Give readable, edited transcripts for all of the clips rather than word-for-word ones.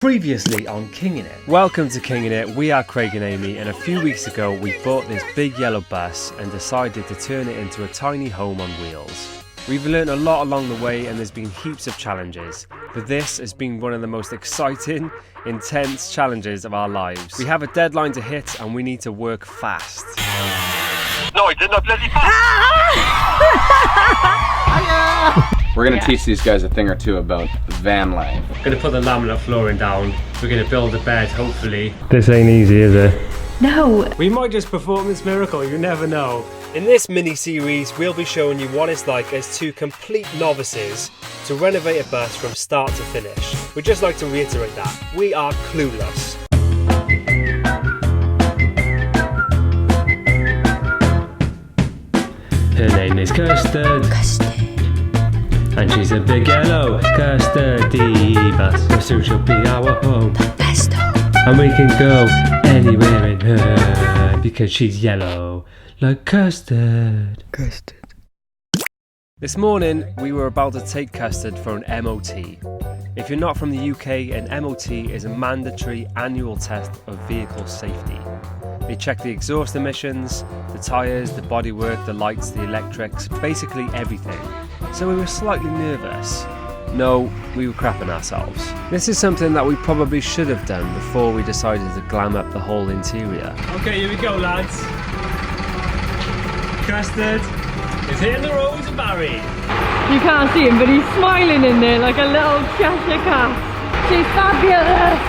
Previously on Kinging It. Welcome to Kinging It. We are Craig and Amy, and a few weeks ago we bought this big yellow bus and decided to turn it into a tiny home on wheels. We've learned a lot along the way and there's been heaps of challenges, but this has been one of the most exciting, intense challenges of our lives. We have a deadline to hit and we need to work fast. No, I did not bloody We're gonna teach these guys a thing or two about van life. We're going to put the laminate flooring down. We're going to build a bed, hopefully. This ain't easy, is it? No. We might just perform this miracle, you never know. In this mini-series, we'll be showing you what it's like as two complete novices to renovate a bus from start to finish. We'd just like to reiterate that. We are clueless. Her name is Custard. And she's a big yellow custardy bus. So soon she'll be our home. The best home. And we can go anywhere in her because she's yellow like custard. Custard. This morning we were about to take Custard for an MOT. If you're not from the UK, an MOT is a mandatory annual test of vehicle safety. They check the exhaust emissions, the tyres, the bodywork, the lights, the electrics, basically everything. So we were slightly nervous. No, we were crapping ourselves. This is something that we probably should have done before we decided to glam up the whole interior. Okay, here we go, lads. Custard is hitting the road to Barry. You can't see him, but he's smiling in there like a little Cheshire cat. She's fabulous!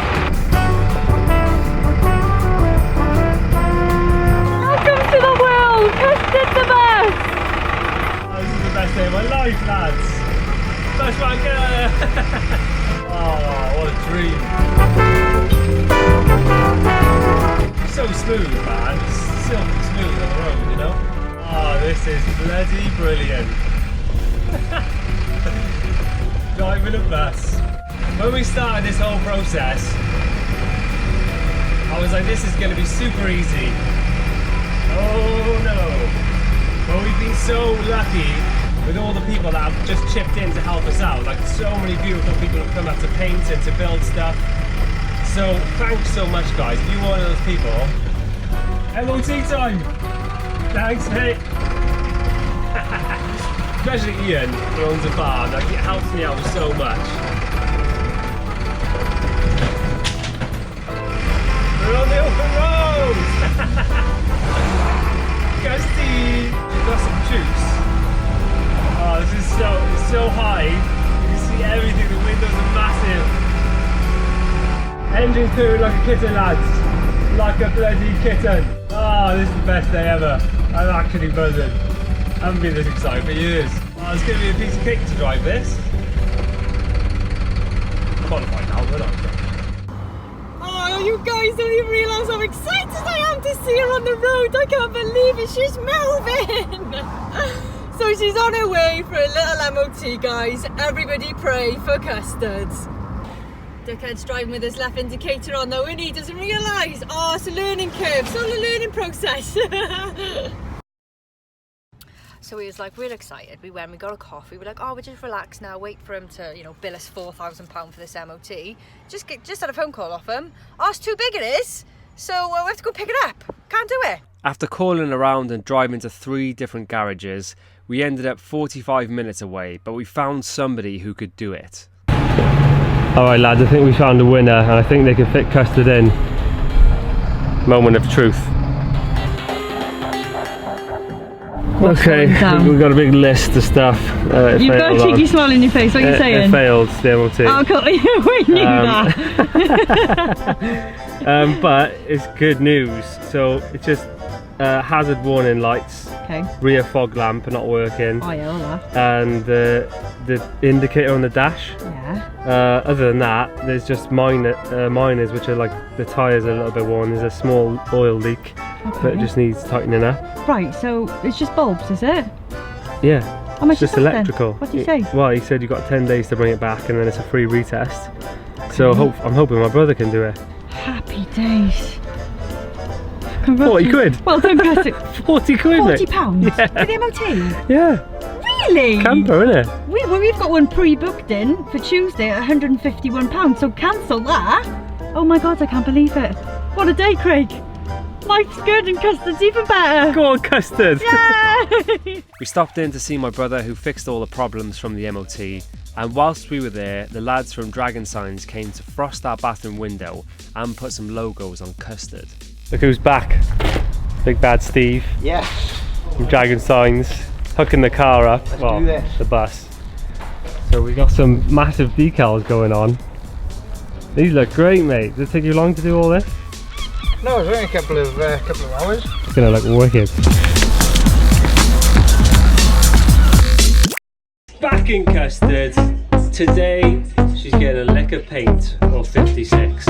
Welcome to the world! Custard's the best! Oh, this is the best day of my life, lads! Best wanker! Oh, what a dream! So smooth, man. Silky smooth on the road, you know? Oh, this is bloody brilliant. Driving a bus. When we started this whole process, I was like, this is going to be super easy. Oh no. But we've been so lucky with all the people that have just chipped in to help us out. Like, so many beautiful people have come out to paint and to build stuff. So thanks so much, guys. If you're one of those people, MOT time. Thanks, mate. Especially Ian, who owns a bar, like, it helps me out so much. We're on the open road! Gusty! We've got some juice. Oh, this is so high. You can see everything, the windows are massive. Engine's pooing like a kitten, lads. Like a bloody kitten. Oh, this is the best day ever. I'm actually buzzing. I haven't been this excited for years. Oh, it's going to be a piece of cake to drive this. I'm qualified now, we're not. Oh, you guys don't even realise how excited I am to see her on the road. I can't believe it. She's moving. So she's on her way for a little MOT, guys. Everybody pray for Custards. Dickhead's driving with his left indicator on though, and he doesn't realise. Oh, it's a learning curve. It's all a learning process. So he was like, we're excited. We went, we got a coffee. We're like, oh, we'll just relax now. Wait for him to, bill us £4,000 for this MOT. Just had a phone call off him. Oh, it's too big it is. So we have to go pick it up. Can't do it. After calling around and driving to 3 different garages, we ended up 45 minutes away, but we found somebody who could do it. Alright lads, I think we found a winner and I think they can fit Custard in. Moment of truth. Okay, we've got a big list of stuff. You've got a cheeky smile on your face, what are you saying? It failed, the MOT. Oh, cool. We knew that. But it's good news. So it's just hazard warning lights, Okay. rear fog lamp are not working, Oh yeah, all that. and the indicator on the dash. Yeah. Other than that, there's just minors, which are like the tyres are a little bit worn. There's a small oil leak, but it just needs tightening up. Right, so it's just bulbs, is it? Yeah. How much Just is that then? electrical. What did he say? Well, he said you got 10 days to bring it back and then it's a free retest. So I'm hoping my brother can do it. Happy days. 40 quid? Well done, Custard. 40 quid, mate. £40? Yeah. For the MOT? Yeah. Really? Camper, innit? We've got one pre-booked in for Tuesday at £151, so cancel that. Oh my god, I can't believe it. What a day, Craig. Life's good and custard's even better. Go on, Custard. Yay! We stopped in to see my brother who fixed all the problems from the MOT, and whilst we were there, the lads from Dragon Signs came to frost our bathroom window and put some logos on Custard. Look who's back. Big bad Steve. Yeah. From Dragon Signs, hooking the car up. do this. The bus. So we got some massive decals going on. These look great, mate. Did it take you long to do all this? No, it's only a couple of hours. It's gonna look wicked. Back in Custard. Today she's getting a lick of paint, or 56.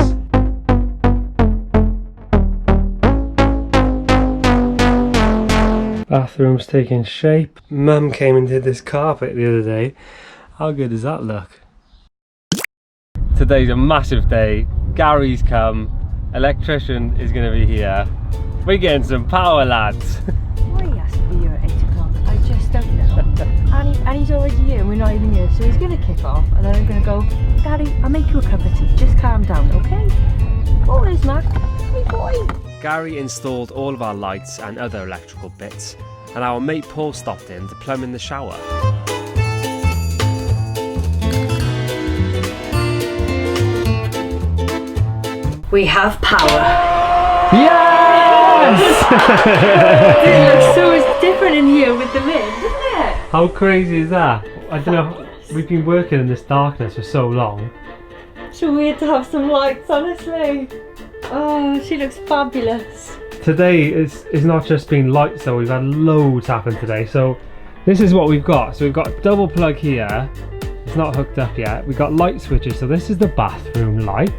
Bathroom's taking shape. Mum came and did this carpet the other day. How good does that look? Today's a massive day. Gary's come. Electrician is going to be here. We're getting some power, lads. Why he has to be here at 8 o'clock? I just don't know. and he's already here and we're not even here, so he's going to kick off and then I'm going to go, Gary, I'll make you a cup of tea. Just calm down, okay? Oh, there's Mac. Hey, boy. Gary installed all of our lights and other electrical bits, and our mate Paul stopped in to plumb in the shower. We have power. Yes! It looks so different in here with the mid, doesn't it? How crazy is that? I don't know, we've been working in this darkness for so long. So weird to have some lights, honestly. Oh, she looks fabulous. Today is not just been lights though, we've had loads happen today. So this is what we've got. So we've got a double plug here. It's not hooked up yet. We've got light switches. So this is the bathroom light.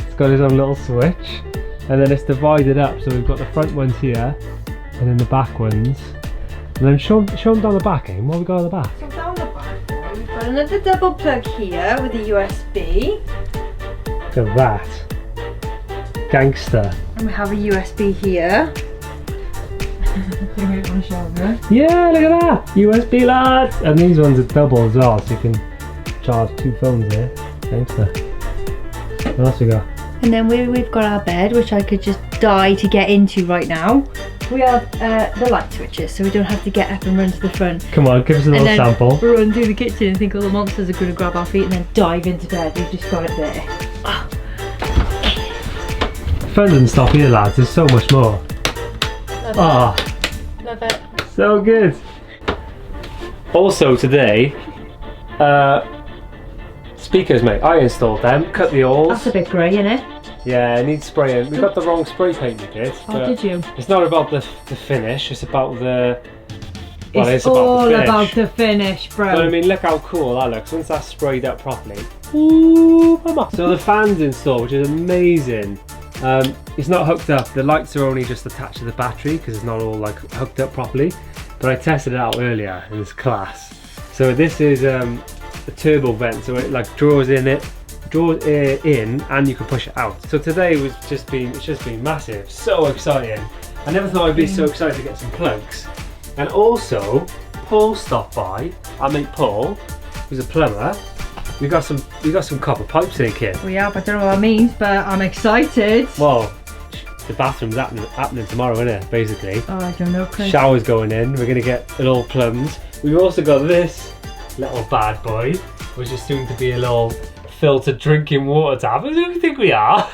It's got its own little switch. And then it's divided up. So we've got the front ones here and then the back ones. And then show them down the back, Aim. What have we got on the back? So down the back, we've got another double plug here with a USB. Look at that. Gangster. And we have a USB here. Yeah, look at that! USB, lads! And these ones are double as well, so you can charge 2 phones here. Gangster. What else we got? And then we've got our bed, which I could just die to get into right now. We have the light switches, so we don't have to get up and run to the front. Come on, give us a little and then sample. Run through the kitchen and think all the monsters are going to grab our feet and then dive into bed. We've just got it there. Oh. Fun doesn't stop here, lads. There's so much more. Love it. Love it. So good. Also today, speakers, mate. I installed them. Cut the awls. That's a bit grey, isn't it? Yeah, it needs spraying. We got the wrong spray paint we did. Oh, did you? It's not about the finish. It's about the. Well, It's about all the finish. about the finish, bro. But I mean, look how cool that looks once that's sprayed up properly. Ooh, mama. So the fan's installed, which is amazing. It's not hooked up. The lights are only just attached to the battery because it's not all like hooked up properly. But I tested it out earlier in this class. So this is a turbo vent, so it like draws air in, and you can push it out. So today it's just been massive. So exciting. I never thought I'd be so excited to get some plugs. And also, Paul stopped by. Our mate Paul, who's a plumber. We got some copper pipes in, kid. We have, I don't know what that means, but I'm excited. Well, the bathroom's happening tomorrow, isn't it? Basically. Oh, I don't know, Chris. Shower's going in. We're gonna get it all plumbed. We've also got this little bad boy, which is soon to be a little filtered drinking water tap. Who do you think we are?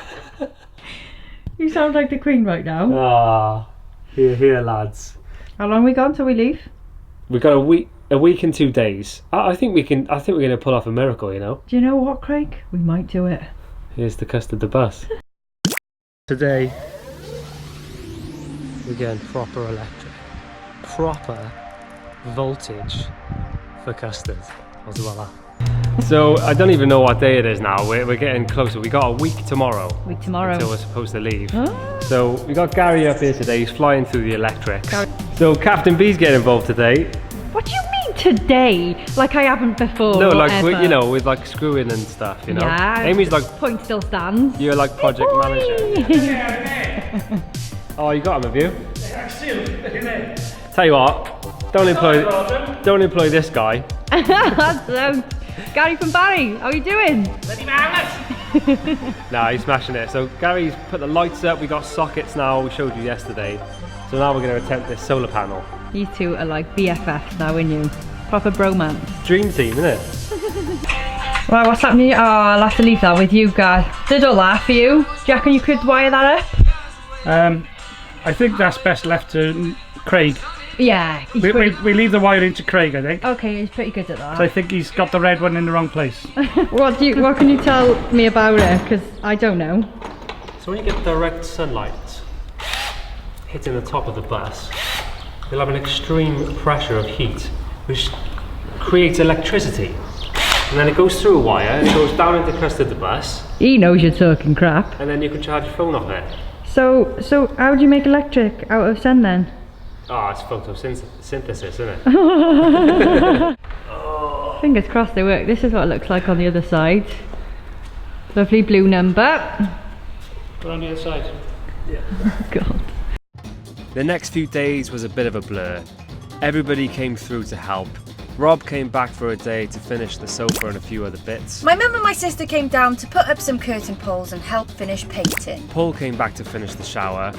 You sound like the Queen right now. Ah, here, lads. How long we got till we leave? We've got a week and 2 days. I think we're gonna pull off a miracle, you know. Do you know what, Craig? We might do it. Here's the Custard the bus. Today we're getting proper electric, proper voltage for Custard. How's about that? So I don't even know what day it is now. We're getting closer. We got a week tomorrow. Until we're supposed to leave. Huh? So we got Gary up here today. He's flying through the electrics. So Captain B's getting involved today. What do you mean today? Like I haven't before? No, like ever. you know, with like screwing and stuff. You know. Yeah. Amy's like Point still stands. you're like project manager. Oh, you got him, have you? Tell you what, Don't employ this guy. So, Gary from Barry, how are you doing? Nah, he's smashing it. So Gary's put the lights up, we got sockets now, we showed you yesterday. So now we're going to attempt this solar panel. You two are like BFFs now, aren't you? Proper bromance. Dream team, isn't it? Right, what's happening? Oh, I'll have to leave that with you guys. Did all that for you? Do you reckon you could wire that up? I think that's best left to Craig. Yeah. We leave the wiring to Craig, I think. Okay, he's pretty good at that. So I think he's got the red one in the wrong place. What can you tell me about it? Because I don't know. So when you get direct sunlight hitting the top of the bus, you'll have an extreme pressure of heat, which creates electricity. And then it goes through a wire, it goes down into the crust of the bus. He knows you're talking crap. And then you can charge your phone off it. So how do you make electric out of sun then? Oh, it's photosynthesis, isn't it? Fingers crossed they work. This is what it looks like on the other side. Lovely blue number. We're on the other side. Yeah. God. The next few days was a bit of a blur. Everybody came through to help. Rob came back for a day to finish the sofa and a few other bits. My mum and my sister came down to put up some curtain poles and help finish painting. Paul came back to finish the shower.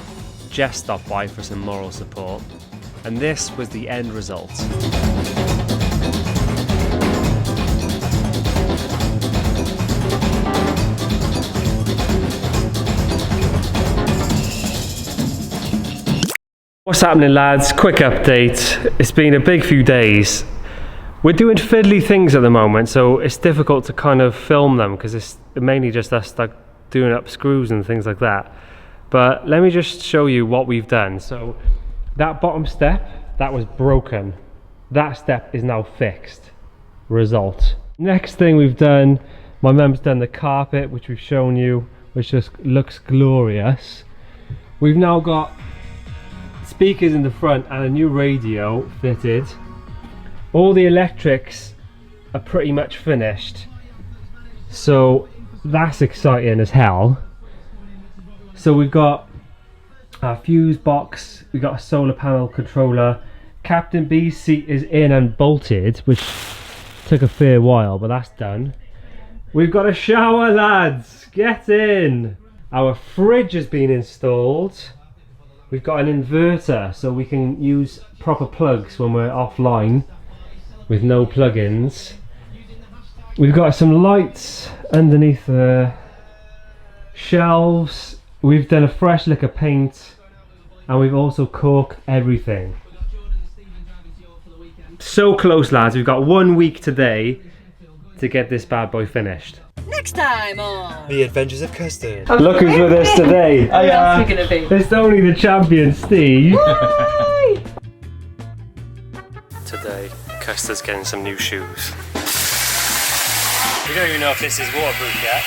Jess stopped by for some moral support. And this was the end result. What's happening, lads? Quick update. It's been a big few days. We're doing fiddly things at the moment, so it's difficult to kind of film them because it's mainly just us like doing up screws and things like that. But let me just show you what we've done. So that bottom step, that was broken. That step is now fixed. Result. Next thing we've done, my mum's done the carpet, which we've shown you, which just looks glorious. We've now got speakers in the front and a new radio fitted. All the electrics are pretty much finished, so that's exciting as hell. So we've got a fuse box, we've got a solar panel controller. Captain B's seat is in and bolted, which took a fair while, but that's done. We've got a shower, lads, get in. Our fridge has been installed. We've got an inverter so we can use proper plugs when we're offline with no plugins. We've got some lights underneath the shelves. We've done a fresh lick of paint and we've also caulked everything. So close, lads. We've got 1 week today to get this bad boy finished. Next time on The Adventures of Custard. Look who's with us today. Who else are we gonna be? It's only the champion, Steve. Today, Custard's getting some new shoes. We don't even know if this is waterproof yet.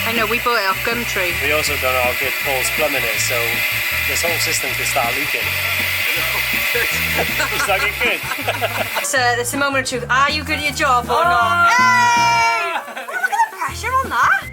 I know, we bought it off Gumtree. We also don't know how good Paul's plumbing is, so this whole system could start leaking. It's like it could. So it's a moment of truth. Are you good at your job or not? Hey! Look at the pressure on that.